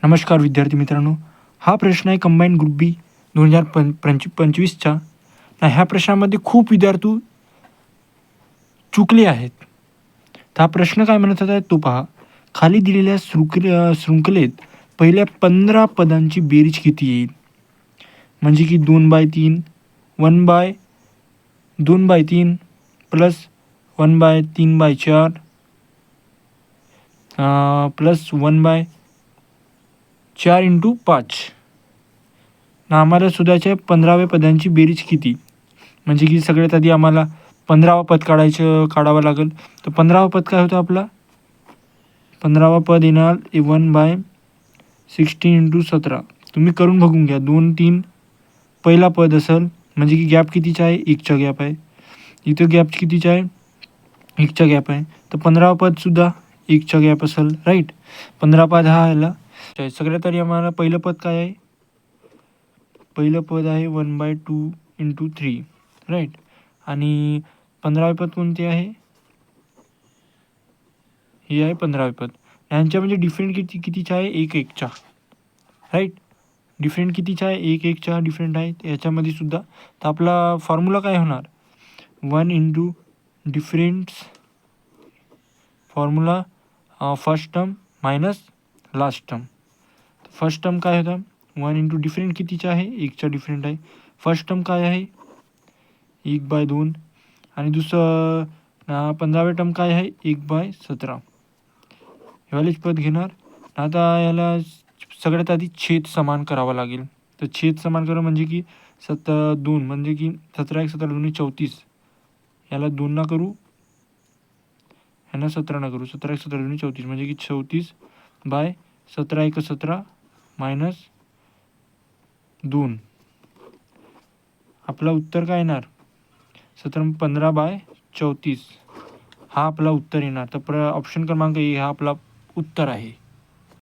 नमस्कार विद्यार्थी मित्रांनो, हा प्रश्न आहे कंबाईंड ग्रुप बी 2025चा. ह्या प्रश्नामध्ये खूप विद्यार्थी चुकले आहेत. तर हा प्रश्न काय म्हणत आहे तो पहा. खाली दिलेल्या शृंखलेत पहिल्या 15 पदांची बेरीज किती येईल? म्हणजे की 2/3, 2/3 प्लस 1/3/4 प्लस 1/4 × 5. आम्हाला शोधायच्या 15व्या पदांची बेरीज किती? म्हणजे की सगळ्यात आधी आम्हाला 15वं पद काढावं लागेल. तर 15वं पद काय होतं आपला? 15वं पद येणार 1/16 × 17. तुम्ही करून बघून घ्या. 2, 3 पहिला पद असेल, म्हणजे की गॅप कितीचा आहे? 1चा गॅप आहे. इथं गॅप कितीचा आहे? 1चा गॅप आहे. तर 15वं पदसुद्धा 1चा गॅप असेल, राईट. 15 पद हा आला. सगळ्यात आधी आम्हाला पहिलं पद काय आहे? पहिलं पद आहे 1/2 × 3, राईट. आणि 15वे पद कोणते आहे? हे आहे 15वे पद. यांच्यामध्ये डिफरंट कितीचा आहे? 1/1चा, राईट. डिफरंट कितीचा आहे? 1/1चा डिफरंट आहे याच्यामध्ये सुद्धा. तर आपला फॉर्म्युला काय होणार? 1 × difference formula first term minus last term. First term काय होता? 1 × डिफरंट कितीचा आहे? 1चा डिफरंट आहे. फर्स्ट टर्म काय आहे? 1/2. आणि दुसरं 15वे टर्म काय आहे? 1/17. हेवालेच पद घेणार. आता याला सगळ्यात आधी छेद समान करावा लागेल. तर छेद समान करा म्हणजे की 2 म्हणजे की 17 × 17 = 34. याला 2 ना करू, ह्यांना 17 ना करू. 17 × 17 = 34 म्हणजे की 34/17 × 17 - 2. आपलं उत्तर काय येणार? 15/34 हा आपला उत्तर येणार. तर ऑप्शन क्रमांक ए हा आपला उत्तर आहे.